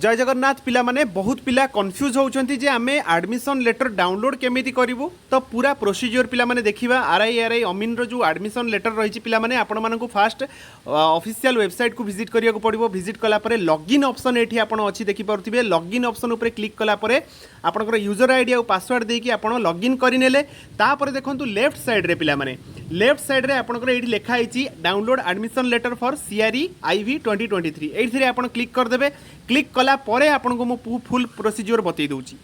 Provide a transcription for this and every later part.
जय जगन्नाथ पिला माने बहुत पिला कंफ्यूज होउछंती जे आमे एडमिशन लेटर डाउनलोड केमिति करिवु। तो पूरा प्रोसीजर पिला माने देखिबा आरआई अमीन रो जो एडमिशन लेटर रही पिला माने आपण मानकु फास्ट ऑफिशियल वेबसाइट को विजिट करिया को पड़िबो। विजिट कला परे लॉगिन ऑप्शन एठी आपण अछि देखि परथिबे। लॉगिन ऑप्शन ऊपर क्लिक कला परे आपनकर यूजर आईडी और पासवर्ड देकी आपण लॉगिन करि नेले। तापर देखंतु लेफ्ट साइड रे पिला माने लेफ्ट साइड रे आपनकर एठी लेखा आइछि download admission letter for CRE IV 2023 एठी रे आपण क्लिक कर देबे। क्लिक कला परे आपनको मु फुल प्रोसीजर बतई दूची।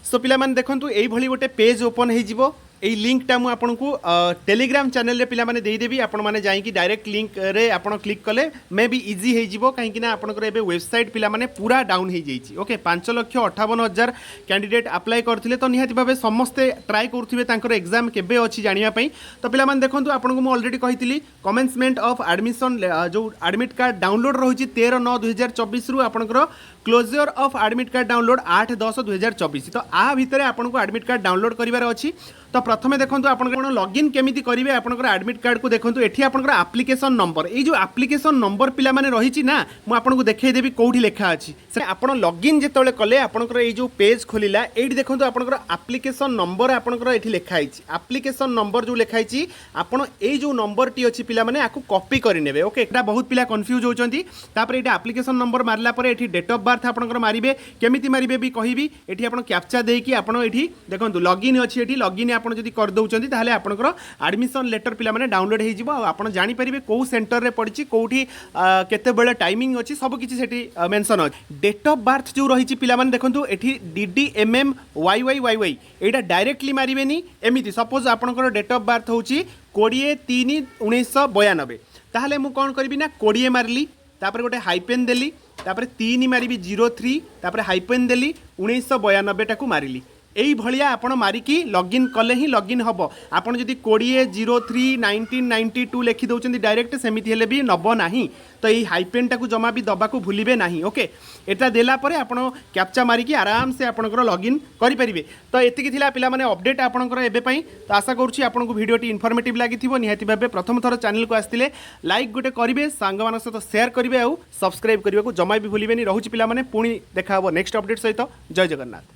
सो पिला माने देखंतु एई भली गोटे पेज ओपन हे जिवो। एई लिंकटा मु आपनको टेलीग्राम चैनल रे पिला माने देई देबी। आपण माने जाई कि डायरेक्ट लिंक रे आपण क्लिक कले मे बी इजी हे जिवो काहे कि ना आपनकर एबे वेबसाइट पिला माने पूरा डाउन हे जाईची। ओके 5,58,000 कैंडिडेट अप्लाई करथिले तो निहाती भाबे समस्ते ट्राई करथिबे तांकर एग्जाम केबे अछि जानिया पई। तो पिला माने देखंतु आपनको मु ऑलरेडी कहितली कमेंसमेंट ऑफ एडमिशन जो एडमिट कार्ड डाउनलोड रहुची 13/9/2024 रु आपनकर closure of admit card download 8/10/2024। तो आ भितरे आपनको एडमिट कार्ड डाउनलोड करिवार अछि। तो प्रथमे देखंतु आपन लॉगिन केमिति करिवे आपनकर एडमिट कार्ड को देखंतु एठी आपनकर एप्लिकेशन नंबर ए जो एप्लिकेशन नंबर पिला माने रहिछि ना मु आपनको देखाई देबी कोठी लेखा अछि। से आपन लॉगिन जेतले कले आपनकर ए जो पेज खोलिला एठी देखंतु आपनकर एप्लिकेशन नंबर आपनकर एठी लेखा आइछि। एप्लिकेशन नंबर जो लेखा आइछि आपन ए जो नंबर टी अछि पिला माने आकु कॉपी करि नेबे। ओके एटा बहुत पिला कंफ्यूज होचंती। तापर एटा एप्लिकेशन नंबर मारला परे एठी डेट ऑफ बर्थ आपनकर मारिबे। केमिति मारिबे भी कहिबी। एठी आपन कैप्चा देकी आपन एठी देखंतु लॉगिन अछि। एठी लॉगिन आपन जदि कर दउचंती ताहले आपनकर एडमिशन लेटर पिला माने डाउनलोड हे जिवो। आपन जानि परिबे को सेंटर रे पड़िछि कोठी केते बेले टाइमिंग अछि सब किछि सेठी मेंशन अछि। डेट ऑफ बर्थ जो रहिछि पिला माने देखंतु एठी DDMMYYYY एटा डायरेक्टली मारिबेनी। एमिति सपोज आपनकर डेट ऑफ बर्थ होछि 20/3/1992 ताहले मु कोन करबी ना 20 मारली तापर गोटे हाइपेन देली तापर 3 मारिबी 03 तापर हाइपेन देली 1992 टाकू मारिली। एई भलिया आपण मारिकी लॉगिन कले ही लॉगिन हबो। आपण जदि 20/03/1992 लिखि दउचंदी डायरेक्ट सेमिति हेले भी नबो नाही। तो एई हाइपेन टाकू जमा भी दबा को भूलिबे नाही। ओके एटा देला परे आपण कैप्चा मारिकी आराम से आपनकर लॉगिन करि परिबे। तो एतिकी थिला पिला माने अपडेट आपनकर एबे पई। तो आशा करूची आपनको वीडियोटी इन्फॉर्मेटिव लागिथिबो। निहाती भाबे प्रथम थर चैनल को आस्तिले लाइक गोटे करिवे सांग मान सहित शेयर करिवे और सब्सक्राइब करबा को जमा भी भूलिबेनी। रहूची पिला माने पुणी देखा हबो नेक्स्ट अपडेट सहित। जय जगन्नाथ।